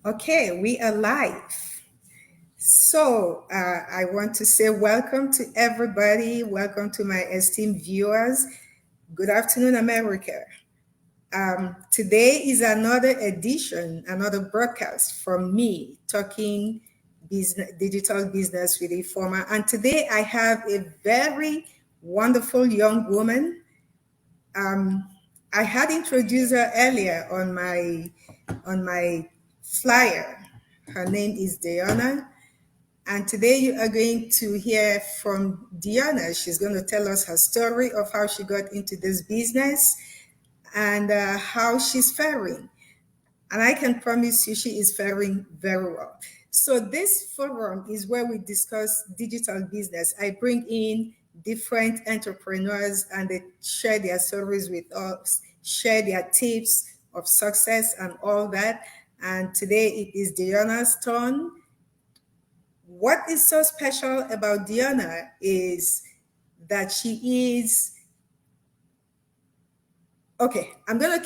Okay, we are live. So I want to say welcome to everybody. Welcome to my esteemed viewers. Good afternoon, America. Today is another edition, another broadcast from me talking business, digital business with a former. And today I have a very wonderful young woman. I had introduced her earlier on my flyer. Her name is Deanna. And today you are going to hear from Deanna. She's going to tell us her story of how she got into this business and how she's faring. And I can promise you she is faring very well. So this forum is where we discuss digital business. I bring in different entrepreneurs and they share their stories with us, share their tips of success and all that. And today it is Deanna's turn. What is so special about Deanna is that she is okay. I'm not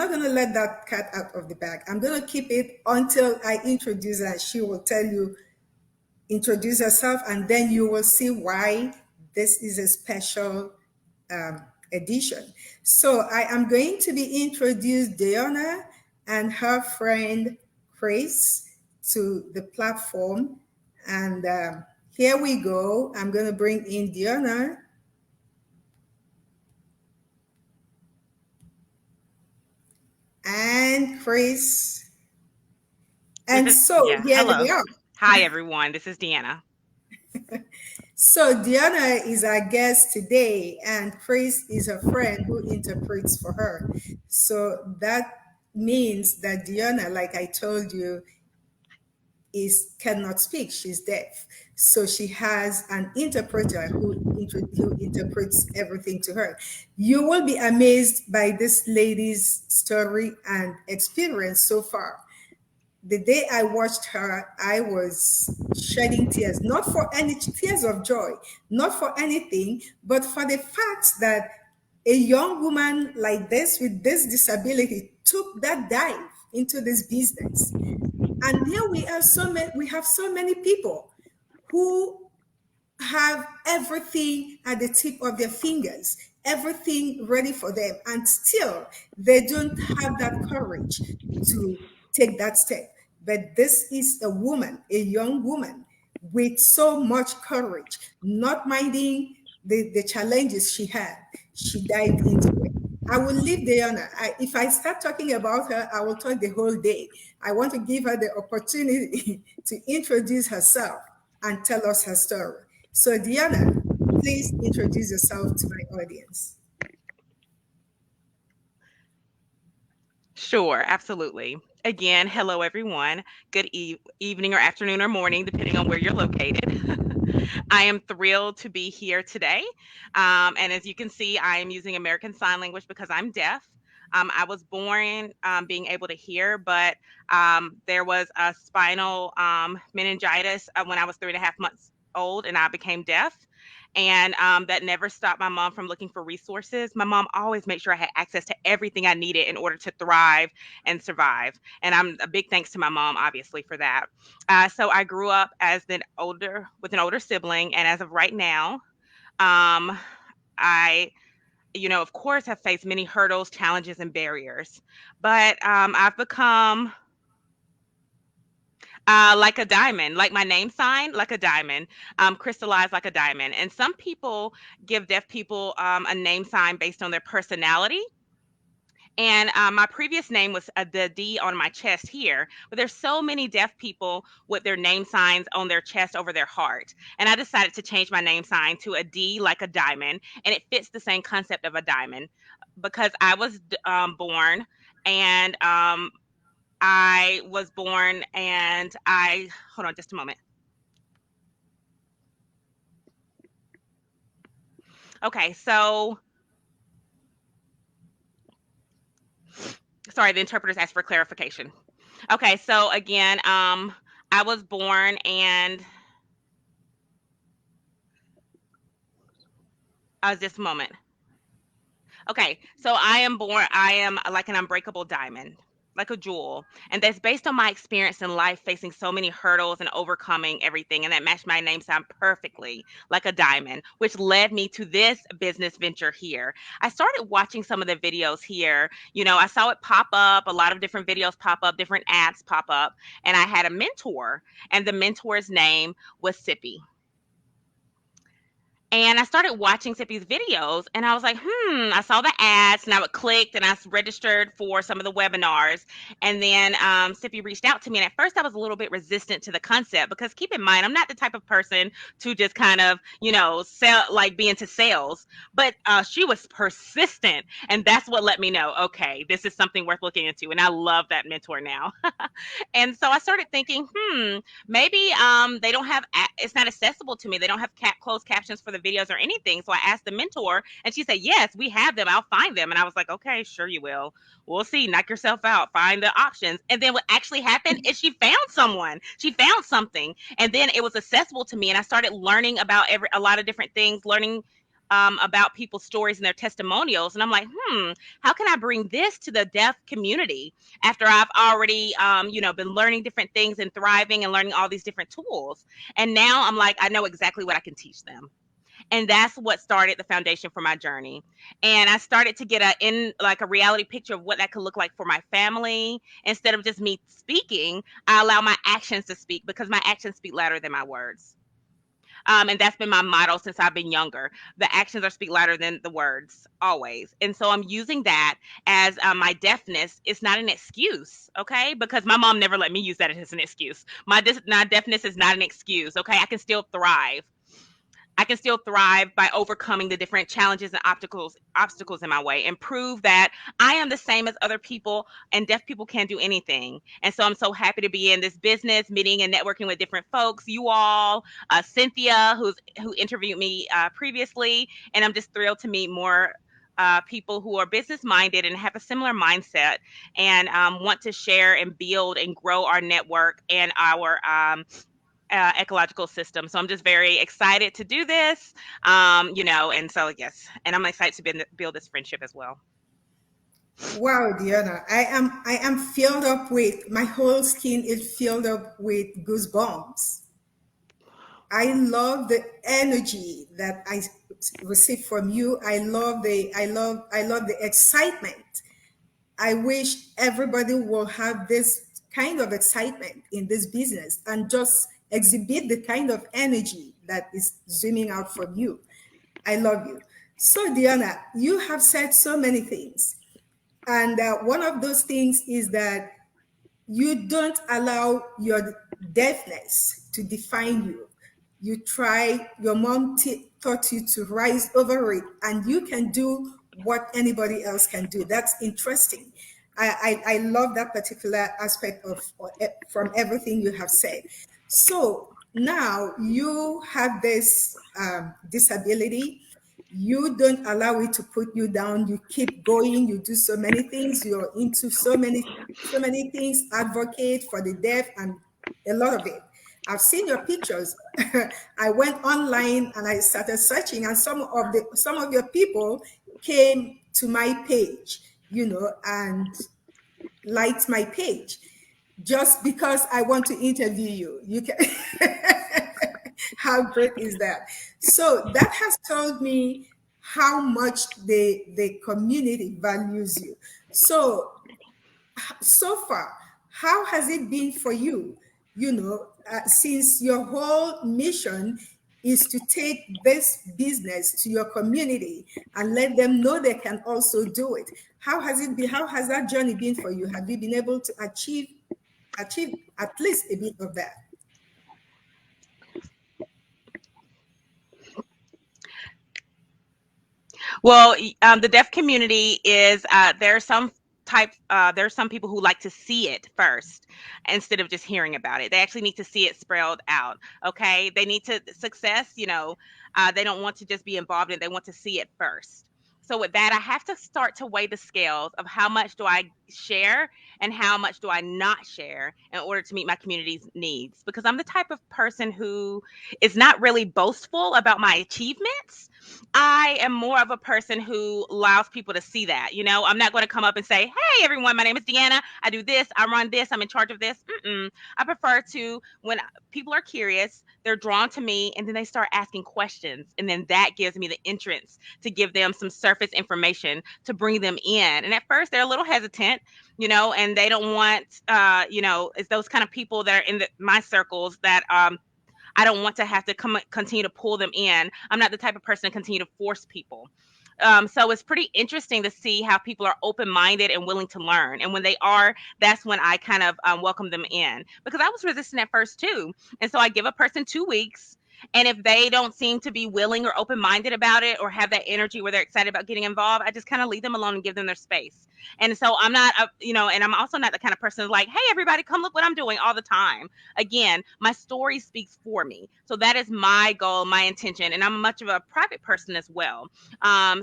gonna let that cat out of the bag. I'm gonna keep it until I introduce her. She will introduce herself, and then you will see why this is a special edition. So I am going to be introduced Deanna and her friend Chris to the platform. And here we go. I'm going to bring in Deanna. And Chris. And so Yeah. here Hello. they are. Hi, everyone. This is Deanna. So Deanna is our guest today, and Chris is her friend who interprets for her. So that means that Deanna, like I told you, is cannot speak. She's deaf. So she has an interpreter who interprets everything to her. You will be amazed by this lady's story and experience so far. The day I watched her, I was shedding tears, not for any tears of joy, not for anything, but for the fact that a young woman like this with this disability took that dive into this business. And here we are we have so many people who have everything at the tip of their fingers, everything ready for them, and still they don't have that courage to take that step. But this is a woman, a young woman with so much courage, not minding the challenges she had. She dived into it. I will leave Diana. If I start talking about her, I will talk the whole day. I want to give her the opportunity to introduce herself and tell us her story. So, Diana, please introduce yourself to my audience. Sure, absolutely. Again, hello, everyone. Good evening or afternoon or morning, depending on where you're located. I am thrilled to be here today. And as you can see, I am using American Sign Language because I'm deaf. I was born being able to hear, but there was a spinal meningitis when I was 3.5 months old, and I became deaf. And that never stopped my mom from looking for resources. My mom always made sure I had access to everything I needed in order to thrive and survive. And I'm a big thanks to my mom, obviously, for that. So I grew up as with an older sibling, and as of right now, I of course, have faced many hurdles, challenges, and barriers. But I've become like a diamond, like my name sign, like a diamond, crystallized like a diamond. And some people give deaf people a name sign based on their personality. And my previous name was the D on my chest here, but there's so many deaf people with their name signs on their chest over their heart. And I decided to change my name sign to a D like a diamond, and it fits the same concept of a diamond because I was born and I was born and I hold on just a moment. Okay, so sorry, the interpreters asked for clarification. Okay, so again, I was born and just a moment. Okay, so I am like an unbreakable diamond. like a jewel. And that's based on my experience in life facing so many hurdles and overcoming everything. And that matched my name sound perfectly like a diamond, which led me to this business venture here. I started watching some of the videos here. I saw it pop up, a lot of different videos pop up, different ads pop up. And I had a mentor, and the mentor's name was Sippy. And I started watching Sippy's videos and I was like, I saw the ads and I would click and registered for some of the webinars. And then Sippy reached out to me. And at first I was a little bit resistant to the concept because keep in mind, I'm not the type of person to just kind of, sell, like be into sales. But she was persistent. And that's what let me know, okay, this is something worth looking into. And I love that mentor now. And so I started thinking, maybe they don't have it's not accessible to me. They don't have closed captions for the videos or anything. So I asked the mentor and she said, yes, we have them, I'll find them. And I was like, okay, sure you will. We'll see, knock yourself out, find the options. And then what actually happened is she found something, and then it was accessible to me. And I started learning about a lot of different things, learning about people's stories and their testimonials. And I'm like, how can I bring this to the deaf community after I've already, been learning different things and thriving and learning all these different tools? And now I'm like, I know exactly what I can teach them. And that's what started the foundation for my journey. And I started to get a reality picture of what that could look like for my family. Instead of just me speaking, I allow my actions to speak, because my actions speak louder than my words. And that's been my motto since I've been younger. The actions are speak louder than the words, always. And so I'm using that as my deafness. It's not an excuse, okay? Because my mom never let me use that as an excuse. My deafness is not an excuse, okay? I can still thrive. I can still thrive by overcoming the different challenges and obstacles in my way, and prove that I am the same as other people, and deaf people can do anything. And so I'm so happy to be in this business, meeting and networking with different folks, you all, Cynthia, who interviewed me previously, and I'm just thrilled to meet more people who are business minded and have a similar mindset, and want to share and build and grow our network and our ecological system. So I'm just very excited to do this, and so yes, and I'm excited to build this friendship as well. Wow, Diana, I am filled up with my whole skin is filled up with goosebumps. I love the energy that I receive from you. I love the excitement. I wish everybody will have this kind of excitement in this business and just exhibit the kind of energy that is zooming out from you. I love you. So, Diana, you have said so many things. And one of those things is that you don't allow your deafness to define you. You try, your mom taught you to rise over it, and you can do what anybody else can do. That's interesting. I love that particular aspect of from everything you have said. So now you have this disability. You don't allow it to put you down. You keep going. You do so many things. You're into so many things. Advocate for the deaf and a lot of it. I've seen your pictures. I went online and I started searching, and some of your people came to my page, and liked my page just because I want to interview you. You can How great is that? So that has told me how much the community values you. So far, how has it been for you? Since your whole mission is to take this business to your community and let them know they can also do it. How has it been? How has that journey been for you? Have you been able to achieve at least a bit of that? Well, the deaf community is there are some there are some people who like to see it first instead of just hearing about it. They actually need to see it spelled out. Okay, they need to success. They don't want to just be involved in it. They want to see it first. So with that, I have to start to weigh the scales of how much do I share and how much do I not share in order to meet my community's needs. Because I'm the type of person who is not really boastful about my achievements. I am more of a person who allows people to see that. I'm not going to come up and say, "Hey, everyone, my name is Deanna. I do this. I run this. I'm in charge of this." I prefer to, when people are curious, they're drawn to me, and then they start asking questions. And then that gives me the entrance to give them some surface information to bring them in. And at first, they're a little hesitant, and they don't want, it's those kind of people that are in my circles that I don't want to have to continue to pull them in. I'm not the type of person to continue to force people. So it's pretty interesting to see how people are open minded and willing to learn. And when they are, that's when I kind of welcome them in, because I was resistant at first too. And so I give a person 2 weeks. And if they don't seem to be willing or open minded about it or have that energy where they're excited about getting involved, I just kind of leave them alone and give them their space. And so I'm not, and I'm also not the kind of person who's like, "Hey, everybody, come look what I'm doing," all the time. Again, my story speaks for me. So that is my goal, my intention. And I'm much of a private person as well.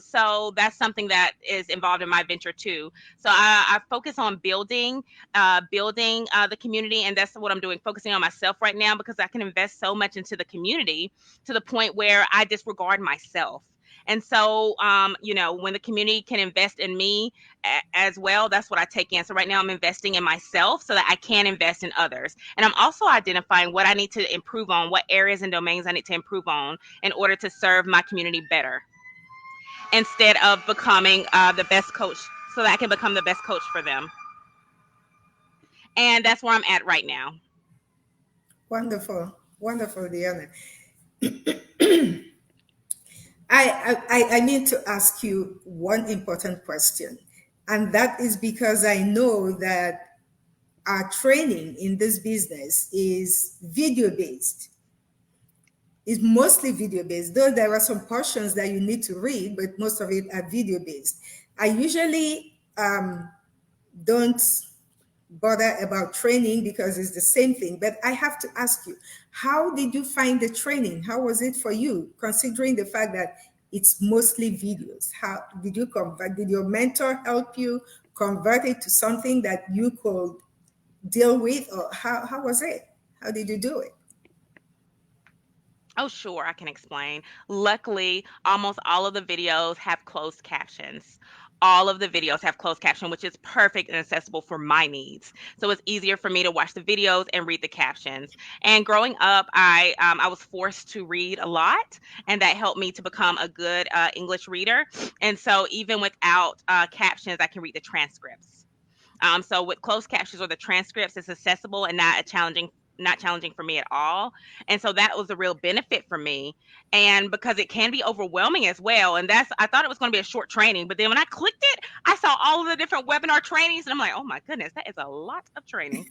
So that's something that is involved in my venture too. So I focus on building the community, and that's what I'm doing, focusing on myself right now, because I can invest so much into the community to the point where I disregard myself. And so, when the community can invest in me as well, that's what I take in. So right now I'm investing in myself so that I can invest in others. And I'm also identifying what I need to improve on, what areas and domains I need to improve on in order to serve my community better, instead of becoming the best coach, so that I can become the best coach for them. And that's where I'm at right now. Wonderful, wonderful, Diana. I need to ask you one important question. And that is because I know that our training in this business is video based. It's mostly video based, though there are some portions that you need to read, but most of it are video based. I usually don't bother about training because it's the same thing. But I have to ask you, how did you find the training? How was it for you, considering the fact that it's mostly videos? How did you convert? Did your mentor help you convert it to something that you could deal with, or how was it? How did you do it? Oh, sure, I can explain. Luckily, almost all of the videos have closed captions. All of the videos have closed caption, which is perfect and accessible for my needs. So it's easier for me to watch the videos and read the captions. And growing up, I was forced to read a lot, and that helped me to become a good English reader. And so even without captions, I can read the transcripts. So with closed captions or the transcripts, it's accessible and not challenging for me at all. And so that was a real benefit for me. And because it can be overwhelming as well. And I thought it was going to be a short training, but then when I clicked it, I saw all of the different webinar trainings, and I'm like, "Oh my goodness, that is a lot of training."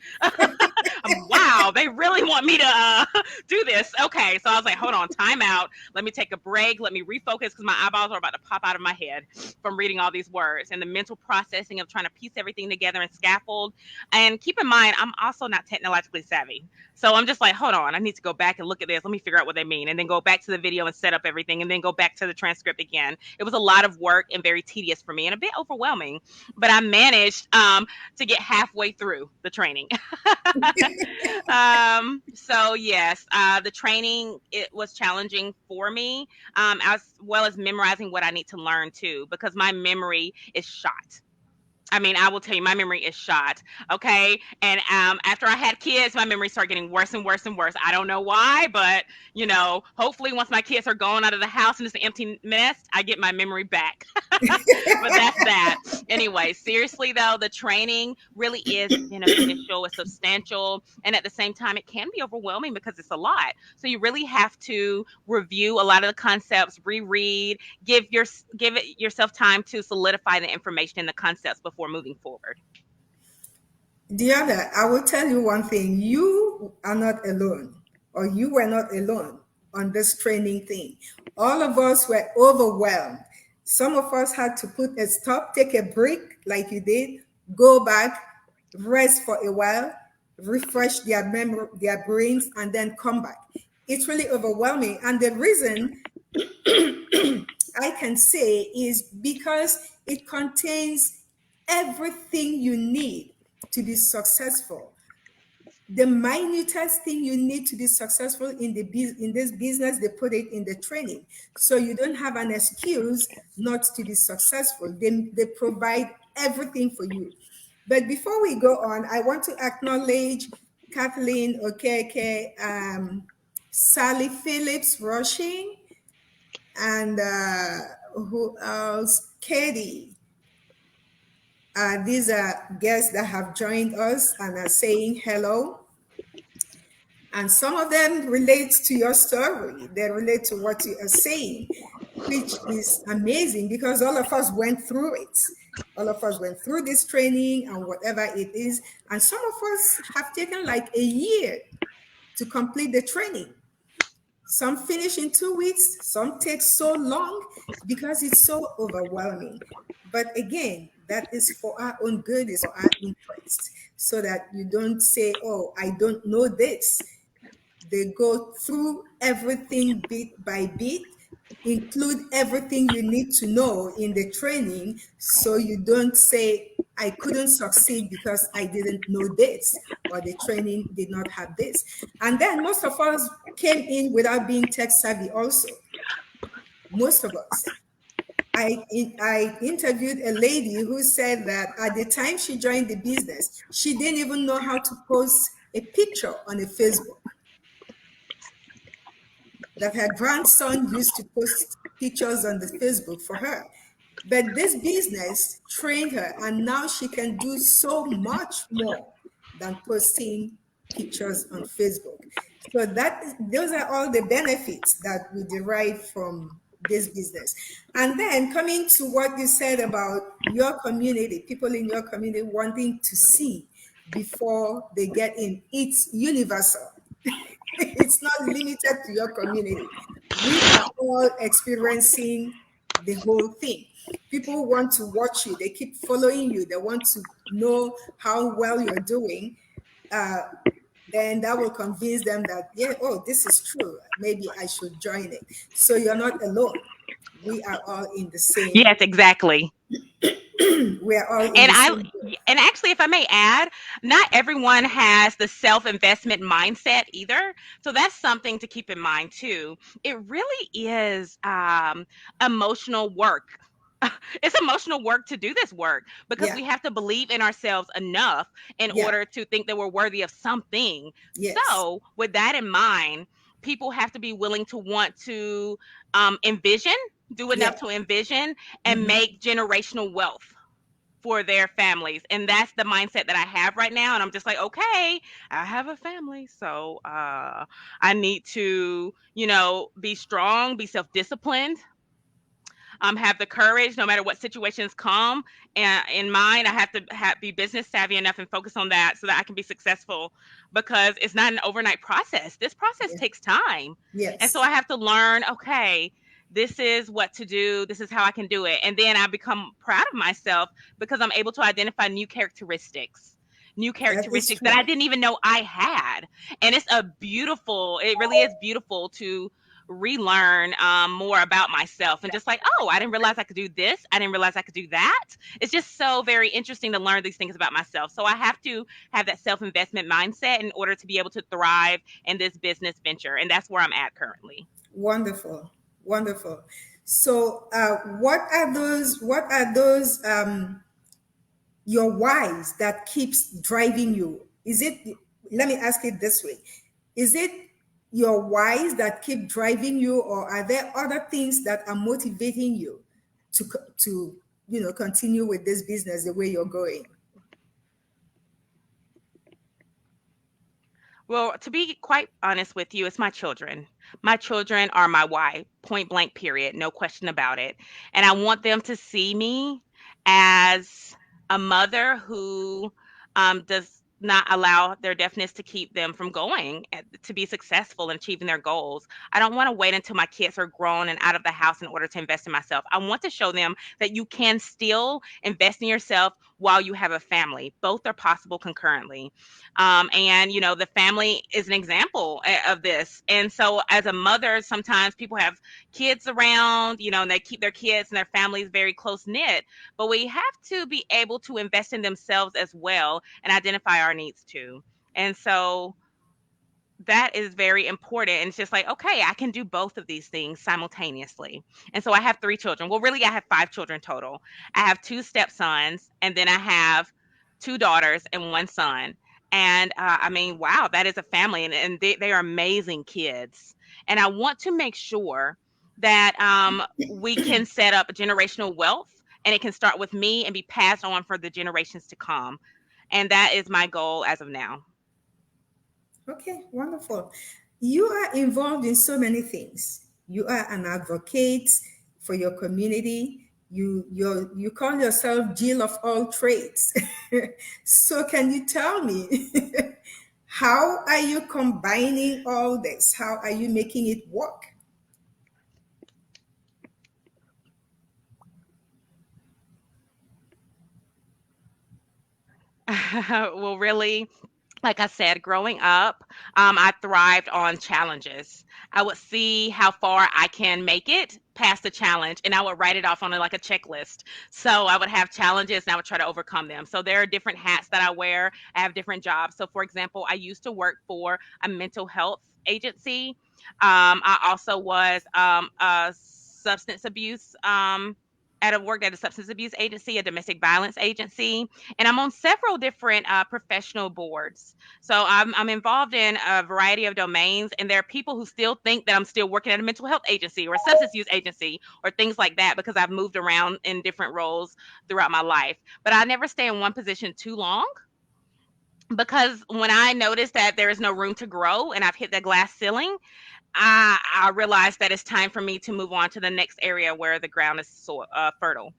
Wow, they really want me to do this. Okay, so I was like, "Hold on, time out. Let me take a break. Let me refocus, because my eyeballs are about to pop out of my head from reading all these words and the mental processing of trying to piece everything together and scaffold." And keep in mind, I'm also not technologically savvy. So I'm just like, "Hold on, I need to go back and look at this. Let me figure out what they mean." And then go back to the video and set up everything, and then go back to the transcript again. It was a lot of work and very tedious for me and a bit overwhelming, but I managed to get halfway through the training. So yes, the training, it was challenging for me, as well as memorizing what I need to learn too, because my memory is shot. I mean, I will tell you, my memory is shot. Okay. And after I had kids, my memory started getting worse and worse and worse. I don't know why, but hopefully once my kids are gone out of the house and it's an empty nest, I get my memory back. But that's that. Anyway, seriously though, the training really is beneficial, it's substantial, and at the same time, it can be overwhelming because it's a lot. So you really have to review a lot of the concepts, reread, give it yourself time to solidify the information and the concepts before moving forward. Deanna, I will tell you one thing. You are not alone, or you were not alone on this training thing. All of us were overwhelmed. Some of us had to put a stop, take a break, like you did, go back, rest for a while, refresh their memory, their brains, and then come back. It's really overwhelming. And the reason I can say is because it contains everything you need to be successful. The minutest thing you need to be successful in in this business, they put it in the training, so you don't have an excuse not to be successful. They provide everything for you. But before we go on, I want to acknowledge Kathleen Okeke, Sally Phillips Rushing, and who else? Katie. These are guests that have joined us and are saying hello. And some of them relate to your story. They relate to what you are saying, which is amazing because all of us went through it. All of us went through this training and whatever it is. And some of us have taken like a year to complete the training. Some finish in 2 weeks, some take so long because it's so overwhelming. But again, that is for our own good, is for our interest, so that you don't say, oh, I don't know this. They go through everything bit by bit, include everything you need to know in the training, so you don't say, I couldn't succeed because I didn't know this, or the training did not have this. And then most of us came in without being tech savvy also. Most of us. I interviewed a lady who said that at the time she joined the business, she didn't even know how to post a picture on a Facebook, that her grandson used to post pictures on the Facebook for her. But this business trained her, and now she can do so much more than posting pictures on Facebook. So that those are all the benefits that we derive from this business. And then coming to what you said about your community, people in your community wanting to see before they get in, it's universal. It's not limited to your community. We are all experiencing the whole thing. People want to watch you, they keep following you, they want to know how well you're doing. Uh, then that will convince them that, yeah, oh, this is true. Maybe I should join it. So you're not alone. We are all in the same, Yes, exactly. we are all in And the I same boat. and actually, if I may add, not everyone has the self-investment mindset either. So that's something to keep in mind too. It really is emotional work. It's emotional work to do this work because Yeah, we have to believe in ourselves enough in yeah, order to think that we're worthy of something. yes, So, with that in mind, people have to be willing to want to envision, do yeah. enough to envision, and Mhm. make generational wealth for their families. And that's the mindset that I have right now. And I'm just like, okay, I have a family. So I need to, be strong, be self disciplined, have the courage no matter what situations come. And in mind, I have to be business savvy enough and focus on that so that I can be successful because it's not an overnight process. This process Yeah. takes time. And so Yes, I have to learn, okay, this is what to do. This is how I can do it. And then I become proud of myself because I'm able to identify new that is characteristics that I true. didn't even know I had. And it really is beautiful to relearn more about myself and just like, oh, I didn't realize I could do this. I didn't realize I could do that. It's just so very interesting to learn these things about myself. So I have to have that self investment mindset in order to be able to thrive in this business venture. And that's where I'm at currently. Wonderful, wonderful. So, what are those? What are those? Your whys that keeps driving you? Is it? Let me ask it this way: is it your whys that keep driving you, or are there other things that are motivating you to continue with this business the way you're going? Well, to be quite honest with you, it's my children. My children are my why, point blank, period, no question about it. And I want them to see me as a mother who does not allow their deafness to keep them from going to be successful in achieving their goals. I don't want to wait until my kids are grown and out of the house in order to invest in myself. I want to show them that you can still invest in yourself while you have a family. Both are possible concurrently. And, the family is an example of this. And so, as a mother, sometimes people have kids around, and they keep their kids and their families very close knit. But we have to be able to invest in themselves as well and identify our needs too. And so, that is very important. And it's just like, okay, I can do both of these things simultaneously. And so I have three children. Well, really, I have five children total. I have two stepsons, and then I have two daughters and one son. And I mean, wow, that is a family, and they are amazing kids. And I want to make sure that we can set up generational wealth, and it can start with me and be passed on for the generations to come. And that is my goal as of now. Okay, wonderful. You are involved in so many things. You are an advocate for your community. You call yourself Jill of all trades. So can you tell me how are you combining all this? How are you making it work? Well, really, like I said, growing up, I thrived on challenges. I would see how far I can make it past the challenge, and I would write it off on like a checklist. So I would have challenges, and I would try to overcome them. So there are different hats that I wear. I have different jobs. So, for example, I used to work for a mental health agency. I also was a substance abuse. At a worked at a substance abuse agency, a domestic violence agency, and I'm on several different professional boards. So I'm involved in a variety of domains, and there are people who still think that I'm still working at a mental health agency or a substance use agency or things like that because I've moved around in different roles throughout my life. But I never stay in one position too long because when I notice that there is no room to grow and I've hit the glass ceiling, I realized that it's time for me to move on to the next area where the ground is fertile.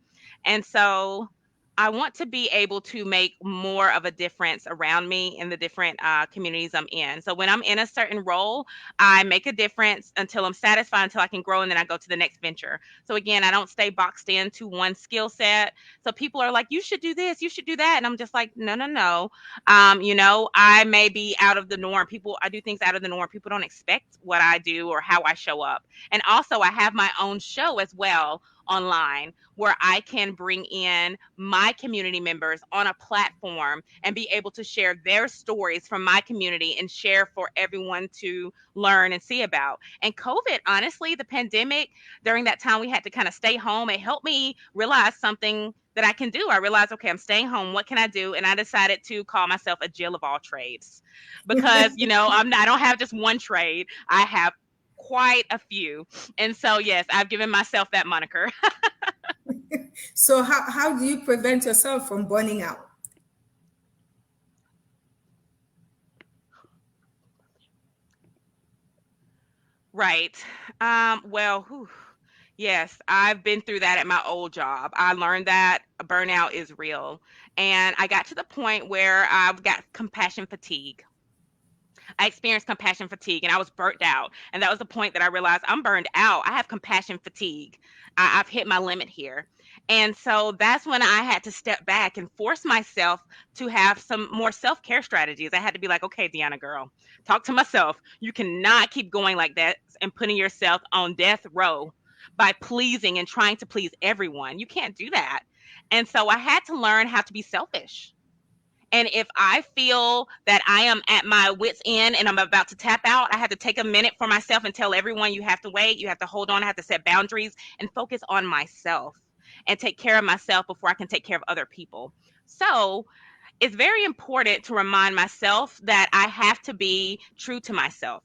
And so I want to be able to make more of a difference around me in the different communities I'm in. So when I'm in a certain role, I make a difference until I'm satisfied, until I can grow, and then I go to the next venture. So again, I don't stay boxed into one skill set. So people are like, you should do this, you should do that. And I'm just like, no, no, no. I may be out of the norm. I do things out of the norm. People don't expect what I do or how I show up. And also, I have my own show as well online where I can bring in my community members on a platform and be able to share their stories from my community and share for everyone to learn and see about. And COVID, honestly, the pandemic, during that time we had to kind of stay home, it helped me realize something that I can do. I realized, okay, I'm staying home. What can I do? And I decided to call myself a Jill of all trades because, I don't have just one trade. I have quite a few. And so, yes, I've given myself that moniker. So how do you prevent yourself from burning out? Right. Well, yes, I've been through that at my old job. I learned that burnout is real. And I got to the point where I've got compassion fatigue. I experienced compassion fatigue and I was burnt out. And that was the point that I realized I'm burned out. I have compassion fatigue. I've hit my limit here. And so that's when I had to step back and force myself to have some more self care strategies. I had to be like, okay, Deanna, girl, talk to myself. You cannot keep going like that and putting yourself on death row by pleasing and trying to please everyone. You can't do that. And so I had to learn how to be selfish. And if I feel that I am at my wits' end and I'm about to tap out, I have to take a minute for myself and tell everyone you have to wait, you have to hold on, I have to set boundaries and focus on myself and take care of myself before I can take care of other people. So it's very important to remind myself that I have to be true to myself.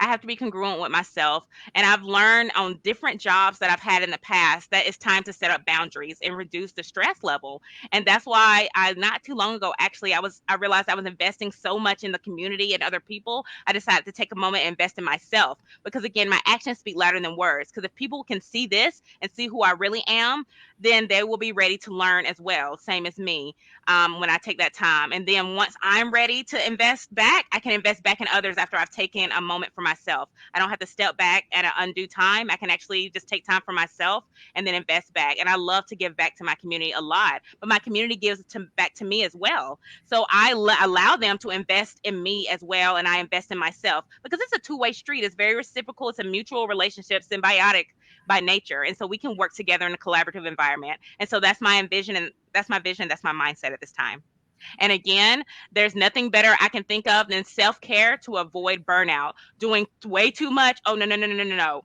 I have to be congruent with myself. And I've learned on different jobs that I've had in the past that it's time to set up boundaries and reduce the stress level. And that's why I not too long ago actually I realized I was investing so much in the community and other people. I decided to take a moment and invest in myself because again, my actions speak louder than words. Because if people can see this and see who I really am, then they will be ready to learn as well, same as me, when I take that time. And then once I'm ready to invest back, I can invest back in others after I've taken a moment for myself. I don't have to step back at an undue time. I can actually just take time for myself and then invest back. And I love to give back to my community a lot, but my community gives back to me as well. So I allow them to invest in me as well, and I invest in myself because it's a two-way street. It's very reciprocal. It's a mutual relationship, symbiotic by nature, and so we can work together in a collaborative environment. And so that's my vision, and that's my vision. That's my mindset at this time. And again, there's nothing better I can think of than self care to avoid burnout. Doing way too much. Oh, no, no, no, no, no, no, no.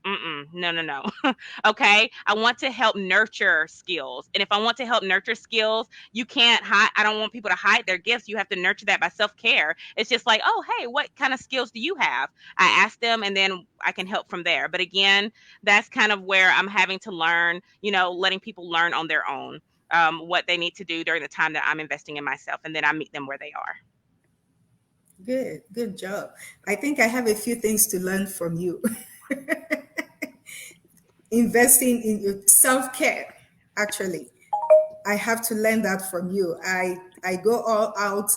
No, no, no. Okay. I want to help nurture skills. And if I want to help nurture skills, you can't hide. I don't want people to hide their gifts. You have to nurture that by self care. It's just like, oh, hey, what kind of skills do you have? I ask them and then I can help from there. But again, that's kind of where I'm having to learn, letting people learn on their own what they need to do during the time that I'm investing in myself, and then I meet them where they are. Good job. I think I have a few things to learn from you. Investing in your self care, actually. I have to learn that from you. I go all out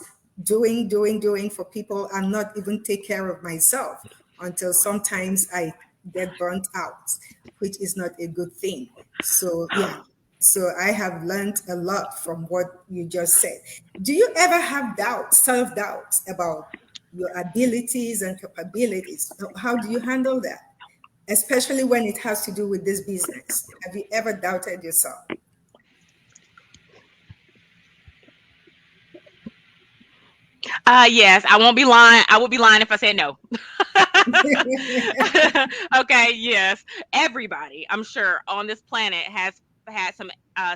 doing for people and not even take care of myself until sometimes I get burnt out, which is not a good thing. So yeah. So I have learned a lot from what you just said. Do you ever have doubt, self-doubt about your abilities and capabilities? How do you handle that? Especially when it has to do with this business. Have you ever doubted yourself? Yes, I won't be lying. I would be lying if I said no. Okay, yes. Everybody, I'm sure, on this planet has had some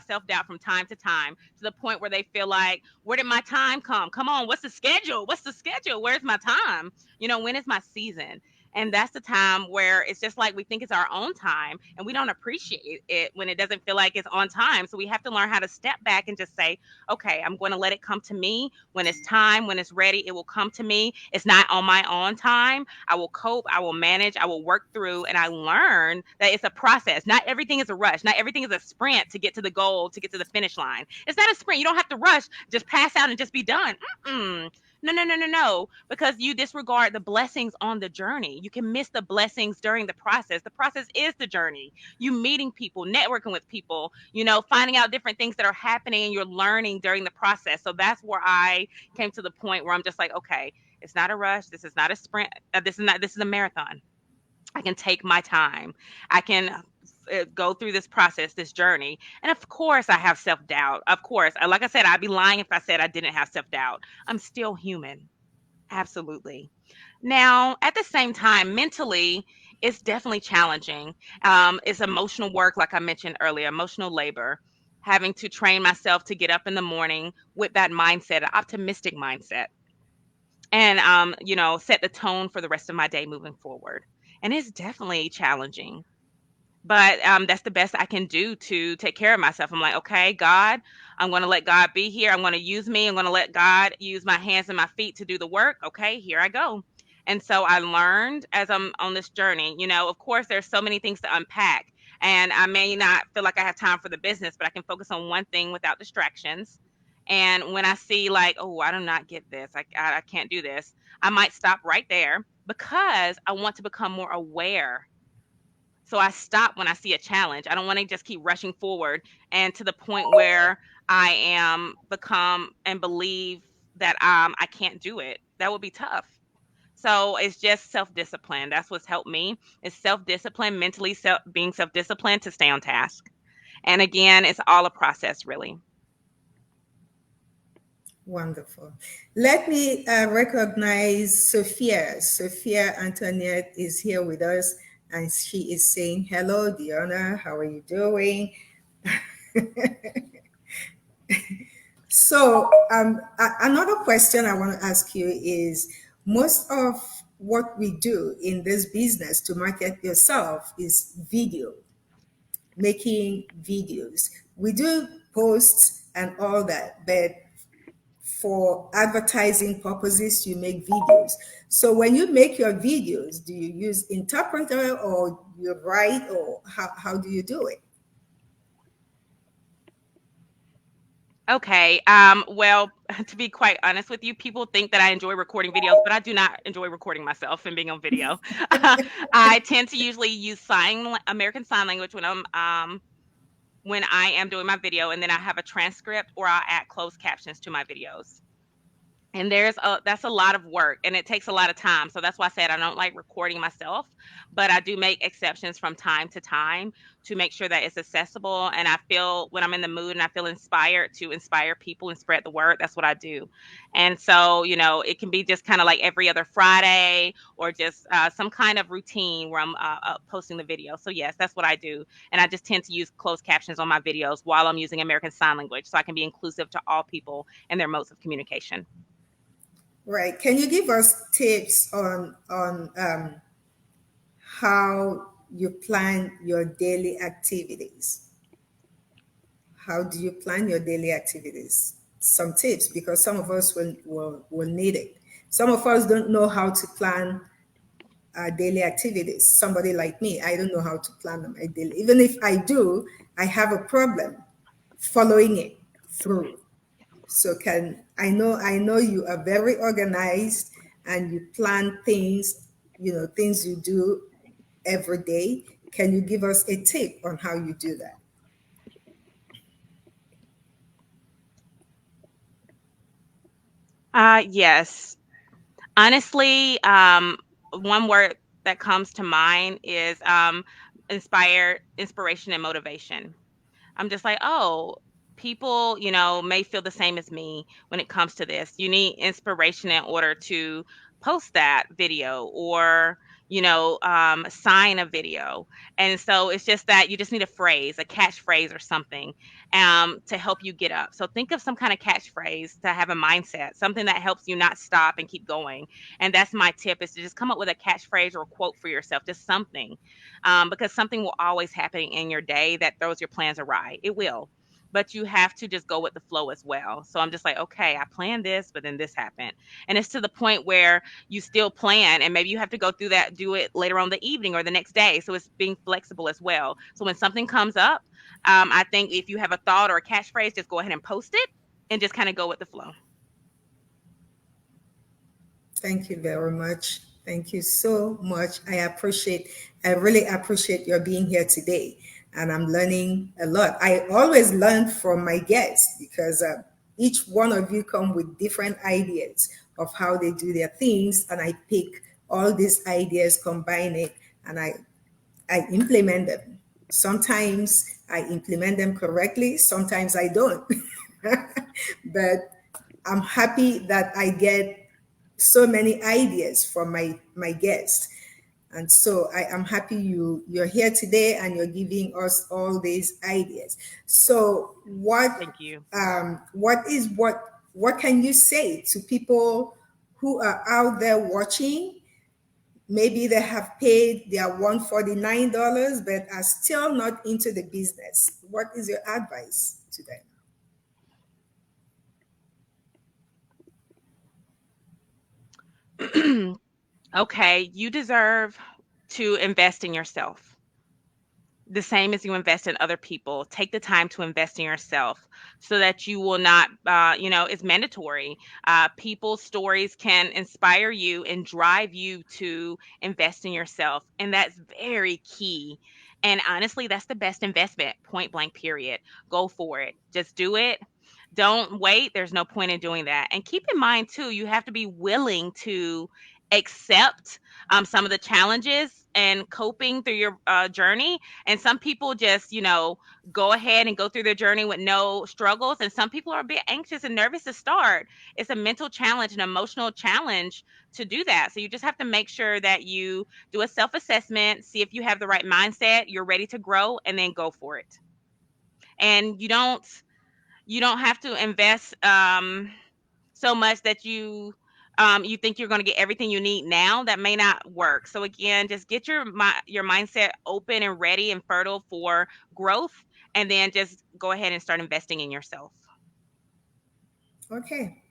self doubt from time to time, to the point where they feel like, where did my time come? Come on, what's the schedule? What's the schedule? Where's my time? When is my season? And that's the time where it's just like we think it's our own time and we don't appreciate it when it doesn't feel like it's on time. So we have to learn how to step back and just say, okay, I'm going to let it come to me when it's time, when it's ready, it will come to me. It's not on my own time. I will cope, I will manage, I will work through, and I learn that it's a process. Not everything is a rush. Not everything is a sprint to get to the goal, to get to the finish line. It's not a sprint. You don't have to rush, just pass out and just be done. Mm-mm. No, no, no, no, no, because you disregard the blessings on the journey. You can miss the blessings during the process. The process is the journey. You meeting people, networking with people, finding out different things that are happening and you're learning during the process. So that's where I came to the point where I'm just like, okay, it's not a rush. This is not a sprint. This is a marathon. I can take my time. I can go through this process, this journey. And of course, I have self doubt. Of course. Like I said, I'd be lying if I said I didn't have self doubt. I'm still human. Absolutely. Now, at the same time, mentally, it's definitely challenging. It's emotional work, like I mentioned earlier, emotional labor. Having to train myself to get up in the morning with that mindset, an optimistic mindset, and set the tone for the rest of my day moving forward. And it's definitely challenging, but that's the best I can do to take care of myself. I'm like, okay, God, I'm going to let God be here. I'm going to use me. I'm going to let God use my hands and my feet to do the work. Okay, here I go. And so I learned as I'm on this journey, of course, there's so many things to unpack. And I may not feel like I have time for the business, but I can focus on one thing without distractions. And when I see, like, oh, I do not get this, I can't do this, I might stop right there because I want to become more aware. So I stop when I see a challenge. I don't want to just keep rushing forward and to the point where I am become and believe that I can't do it. That would be tough. So it's just self-discipline. That's what's helped me. It's self-discipline, mentally being self-disciplined to stay on task. And again, it's all a process, really. Wonderful. Let me recognize Sophia. Sophia Antoinette is here with us, and she is saying, hello, Deanna, how are you doing? So, another question I want to ask you is, most of what we do in this business to market yourself is video, making videos. We do posts and all that, but for advertising purposes, you make videos. So when you make your videos, do you use interpreter or you write, or how do you do it? Okay. Well, to be quite honest with you, people think that I enjoy recording videos, but I do not enjoy recording myself and being on video. I tend to usually use American Sign Language when I am doing my video, and then I have a transcript or I'll add closed captions to my videos. And that's a lot of work and it takes a lot of time, so that's why I said I don't like recording myself, but I do make exceptions from time to time to make sure that it's accessible, and I feel when I'm in the mood and I feel inspired to inspire people and spread the word, that's what I do. And so, it can be just kind of like every other Friday or just some kind of routine where I'm posting the video. So yes, that's what I do, and I just tend to use closed captions on my videos while I'm using American Sign Language so I can be inclusive to all people and their modes of communication. Right. Can you give us tips on how you plan your daily activities? How do you plan your daily activities? Some tips, because some of us will need it. Some of us don't know how to plan our daily activities. Somebody like me, I don't know how to plan my daily. Even if I do, I have a problem following it through. So can I know you are very organized and you plan things, things you do every day. Can you give us a tip on how you do that? Yes. Honestly, one word that comes to mind is inspiration and motivation. I'm just like, oh, people, may feel the same as me when it comes to this. You need inspiration in order to post that video or, sign a video. And so it's just that you just need a phrase, a catchphrase or something to help you get up. So think of some kind of catchphrase to have a mindset, something that helps you not stop and keep going. And that's my tip is to just come up with a catchphrase or a quote for yourself, just something because something will always happen in your day that throws your plans awry. It will. But you have to just go with the flow as well. So I'm just like, okay, I planned this, but then this happened. And it's to the point where you still plan, and maybe you have to go through that, do it later on the evening or the next day. So it's being flexible as well. So when something comes up, I think if you have a thought or a catchphrase, just go ahead and post it and just kind of go with the flow. Thank you very much. Thank you so much. I really appreciate your being here today. And I'm learning a lot. I always learn from my guests because each one of you come with different ideas of how they do their things. And I pick all these ideas, combine it, and I implement them. Sometimes I implement them correctly, sometimes I don't. But I'm happy that I get so many ideas from my guests. And so I am happy you're here today and you're giving us all these ideas. So Thank you. what can you say to people who are out there watching? Maybe they have paid their $149 but are still not into the business. What is your advice to them? Okay, you deserve to invest in yourself the same as you invest in other people. Take the time to invest in yourself so that you will not, it's mandatory. People's stories can inspire you and drive you to invest in yourself. And that's very key. And honestly, that's the best investment, point blank, period. Go for it. Just do it. Don't wait. There's no point in doing that. And keep in mind, too, you have to be willing to accept some of the challenges and coping through your journey. And some people just, go ahead and go through their journey with no struggles. And some people are a bit anxious and nervous to start. It's a mental challenge, an emotional challenge to do that. So you just have to make sure that you do a self assessment, see if you have the right mindset, you're ready to grow, and then go for it. And you don't have to invest so much that you think you're going to get everything you need now. That may not work. So again, just get your mindset open and ready and fertile for growth, and then just go ahead and start investing in yourself. Okay.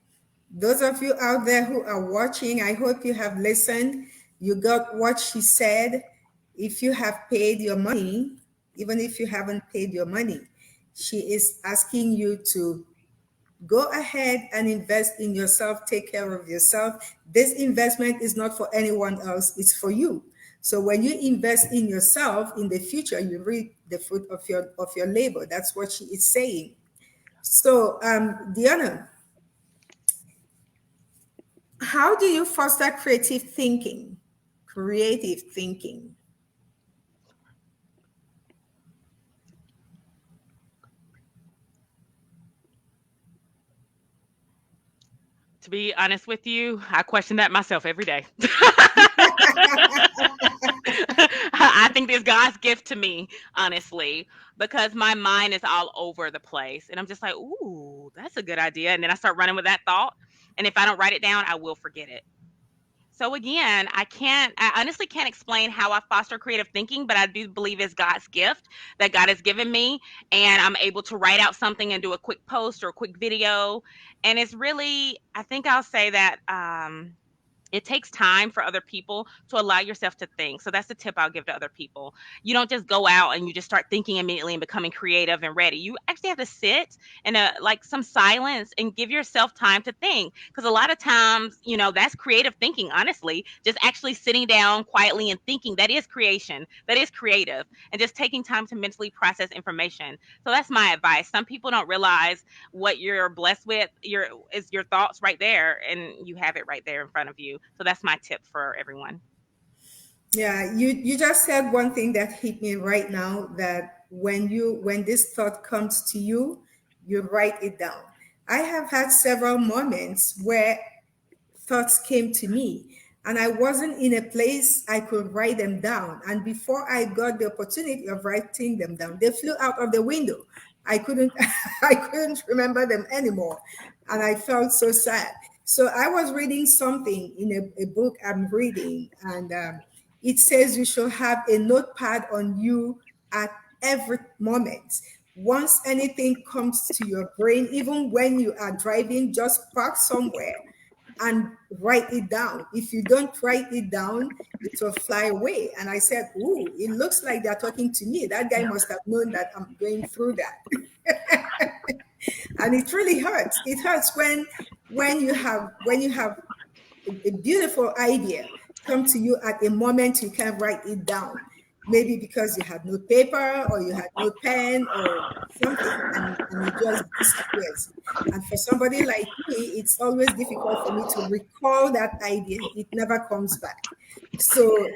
Those of you out there who are watching, I hope you have listened. You got what she said. If you have paid your money, even if you haven't paid your money, she is asking you to Go ahead and invest in yourself, take care of yourself. This investment is not for anyone else, it's for you. So when you invest in yourself, in the future you reap the fruit of your labor. That's what she is saying. So Deanna, how do you foster creative thinking? Creative thinking. To be honest with you, I question that myself every day. I think it's God's gift to me, honestly, because my mind is all over the place. And I'm just like, ooh, that's a good idea. And then I start running with that thought. And if I don't write it down, I will forget it. So again, I honestly can't explain how I foster creative thinking, but I do believe it's God's gift that God has given me. And I'm able to write out something and do a quick post or a quick video. And it's really, I think I'll say that it takes time for other people to allow yourself to think. So that's the tip I'll give to other people. You don't just go out and you just start thinking immediately and becoming creative and ready. You actually have to sit in a like some silence and give yourself time to think. Because a lot of times, that's creative thinking, honestly. Just actually sitting down quietly and thinking, that is creation. That is creative. And just taking time to mentally process information. So that's my advice. Some people don't realize what you're blessed with your thoughts right there, and you have it right there in front of you. So that's my tip for everyone. Yeah, you just said one thing that hit me right now, that when this thought comes to you, you write it down. I have had several moments where thoughts came to me and I wasn't in a place I could write them down. And before I got the opportunity of writing them down, they flew out of the window. I couldn't I couldn't remember them anymore. And I felt so sad. So I was reading something in a book I'm reading, and it says you should have a notepad on you at every moment. Once anything comes to your brain, even when you are driving, just park somewhere and write it down. If you don't write it down, it will fly away. And I said, ooh, it looks like they're talking to me. That guy Yeah. must have known that I'm going through that. And it really hurts. It hurts when you have a beautiful idea come to you at a moment you can't write it down. Maybe because you had no paper or you had no pen or something, and it just disappears. And for somebody like me, it's always difficult for me to recall that idea. It never comes back. So,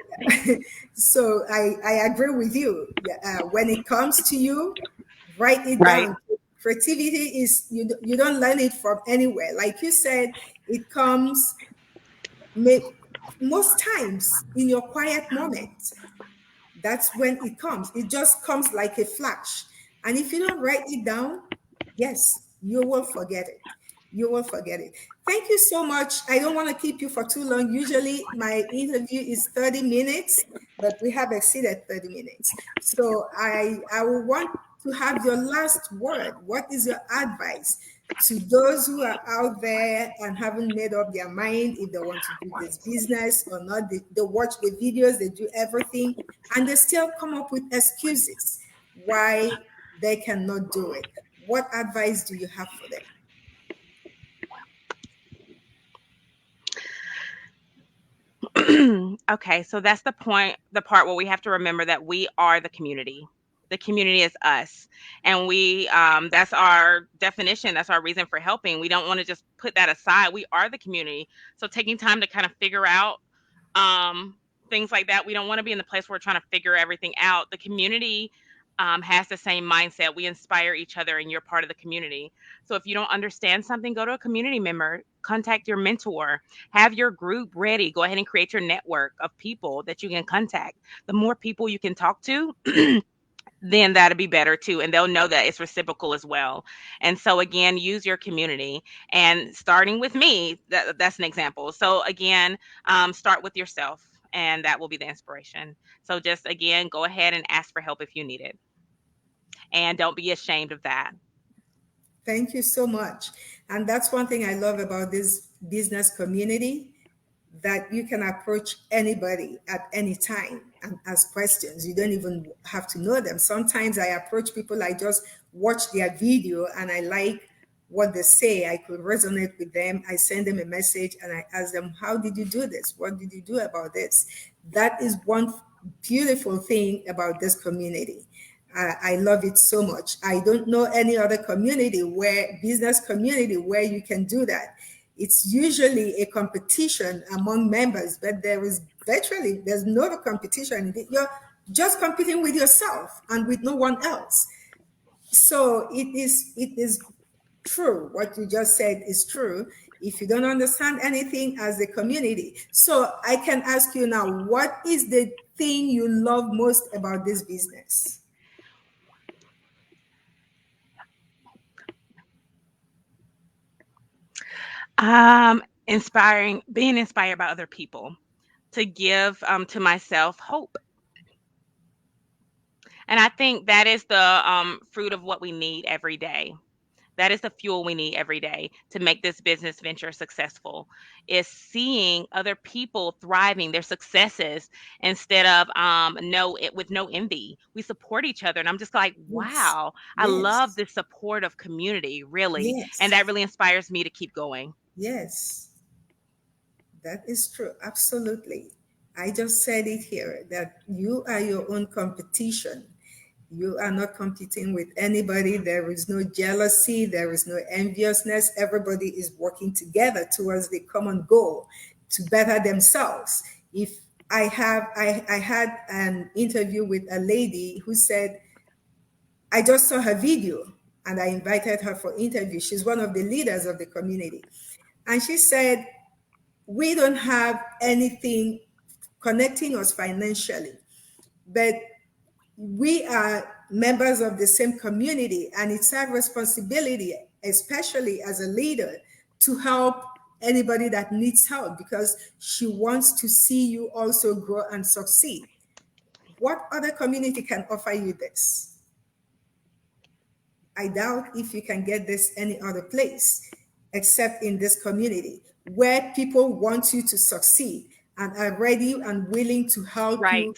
so I agree with you. Yeah, when it comes to you, write it Right. down. Creativity is you don't learn it from anywhere. Like you said, it comes may, most times in your quiet moments. That's when it comes. It just comes like a flash. And if you don't write it down, yes, you will forget it. You will forget it. Thank you so much. I don't want to keep you for too long. Usually my interview is 30 minutes, but we have exceeded 30 minutes. So I will want to have your last word. What is your advice to those who are out there and haven't made up their mind if they want to do this business or not? They watch the videos, they do everything, and they still come up with excuses why they cannot do it. What advice do you have for them? Okay, so that's the part where we have to remember that we are the community. The community is us, and that's our definition. That's our reason for helping. We don't want to just put that aside. We are the community. So taking time to kind of figure out um, things like that. We don't want to be in the place where we're trying to figure everything out. The community has the same mindset. We inspire each other, and you're part of the community. So if you don't understand something, go to a community member, contact your mentor, have your group ready. Go ahead and create your network of people that you can contact. The more people you can talk to, then that'll be better too. And they'll know that it's reciprocal as well. And so again, use your community, and starting with me, that's an example. So again, start with yourself, and that will be the inspiration. So just again, go ahead and ask for help if you need it. And don't be ashamed of that. Thank you so much. And that's one thing I love about this business community, that you can approach anybody at any time and ask questions. You don't even have to know them. Sometimes I approach people, I just watch their video and I like what they say, I could resonate with them. I send them a message and I ask them, how did you do this? What did you do about this? That is one beautiful thing about this community. I love it so much. I don't know any other community where business community where you can do that. It's usually a competition among members, but there's no competition. You're just competing with yourself and with no one else. So it is true. What you just said is true. If you don't understand anything as a community, so I can ask you now, what is the thing you love most about this business? Being inspired by other people to give to myself hope. And I think that is the fruit of what we need every day. That is the fuel we need every day to make this business venture successful, is seeing other people thriving, their successes, instead of no it with no envy. We support each other. And I'm just like, Yes, wow, I love yes, this supportive community, really. And yes, that really inspires me to keep going. yes. That is true. Absolutely. I just said it here that you are your own competition. You are not competing with anybody. There is no jealousy. There is no enviousness. Everybody is working together towards the common goal to better themselves. If I had an interview with a lady who said, I just saw her video and I invited her for interview. She's one of the leaders of the community. And she said, we don't have anything connecting us financially, but we are members of the same community, and it's our responsibility, especially as a leader, to help anybody that needs help because she wants to see you also grow and succeed. What other community can offer you this? I doubt if you can get this any other place except in this community where people want you to succeed and are ready and willing to help Right. you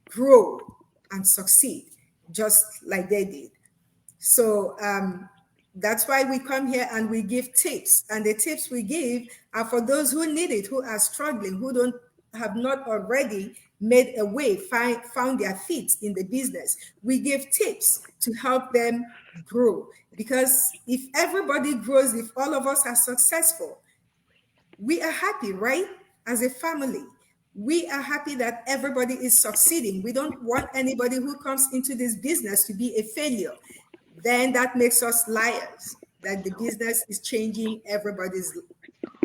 grow and succeed just like they did. So that's why we come here and we give tips. And the tips we give are for those who need it, who are struggling, who don't have not already made a way, found their feet in the business. We give tips to help them grow. Because if everybody grows, if all of us are successful, we are happy, right? As a family, we are happy that everybody is succeeding. We don't want anybody who comes into this business to be a failure. Then that makes us liars, that the business is changing everybody's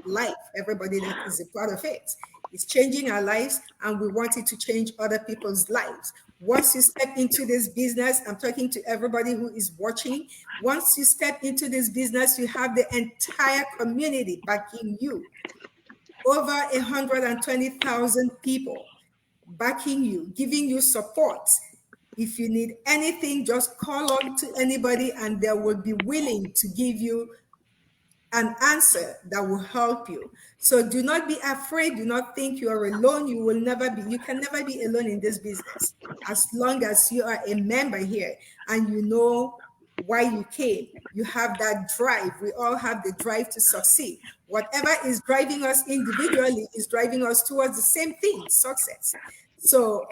life, everybody that is a part of it. It's changing our lives, and we want it to change other people's lives. Once you step into this business, I'm talking to everybody who is watching. Once you step into this business, you have the entire community backing you. Over 120,000 people backing you, giving you support. If you need anything, just call on to anybody and they will be willing to give you an answer that will help you. So do not be afraid. Do not think you are alone. You can never be alone in this business. As long as you are a member here and you know why you came, you have that drive. We all have the drive to succeed. Whatever is driving us individually is driving us towards the same thing, success. So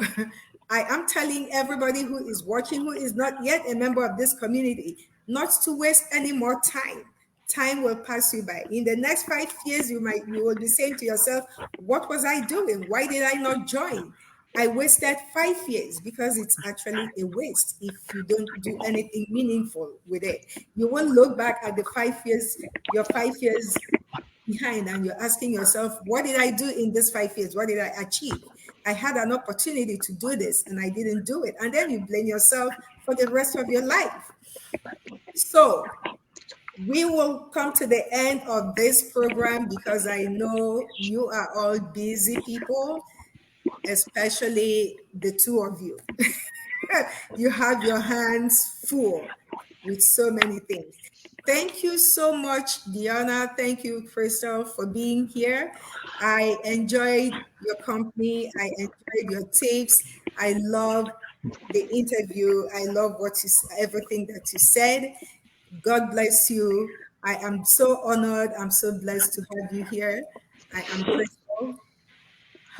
I am telling everybody who is watching, who is not yet a member of this community, not to waste any more time. Time will pass you by. In the next 5 years, you will be saying to yourself, what was I doing? Why did I not join? I wasted 5 years because it's actually a waste if you don't do anything meaningful with it. You will look back at the 5 years, your 5 years behind, and you're asking yourself, what did I do in this 5 years? What did I achieve? I had an opportunity to do this and I didn't do it. And then you blame yourself for the rest of your life. So we will come to the end of this program because I know you are all busy people, especially the two of you. You have your hands full with so many things. Thank you so much, Deanna. Thank you, Crystal, for being here. I enjoyed your company. I enjoyed your tips. I love the interview. I love everything that you said. God bless you. I am so honored. I'm so blessed to have you here. I am Crystal.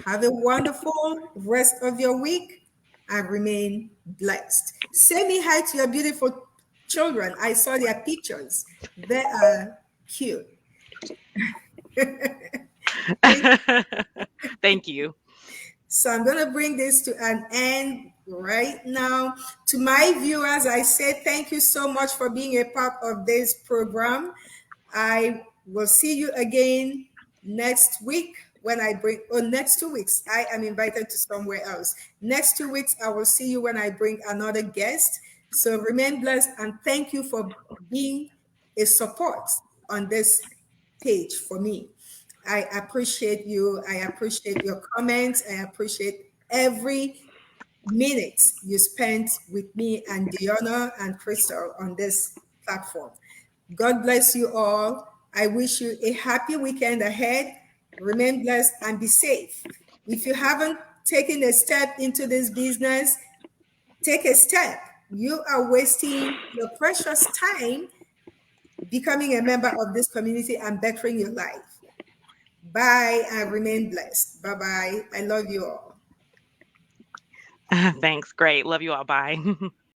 Have a wonderful rest of your week and remain blessed. Say me hi to your beautiful children. I saw their pictures. They are cute. Thank Thank you. So I'm going to bring this to an end right now. To my viewers, I say thank you so much for being a part of this program. I will see you again next week when I bring, or next 2 weeks. I am invited to somewhere else. Next 2 weeks, I will see you when I bring another guest. So remain blessed and thank you for being a support on this page for me. I appreciate you. I appreciate your comments. I appreciate every minute you spent with me and Deanna and Crystal on this platform. God bless you all. I wish you a happy weekend ahead. Remain blessed and be safe. If you haven't taken a step into this business, take a step. You are wasting your precious time becoming a member of this community and bettering your life. Bye and remain blessed. Bye bye. I love you all. Thanks. Great. Love you all. Bye.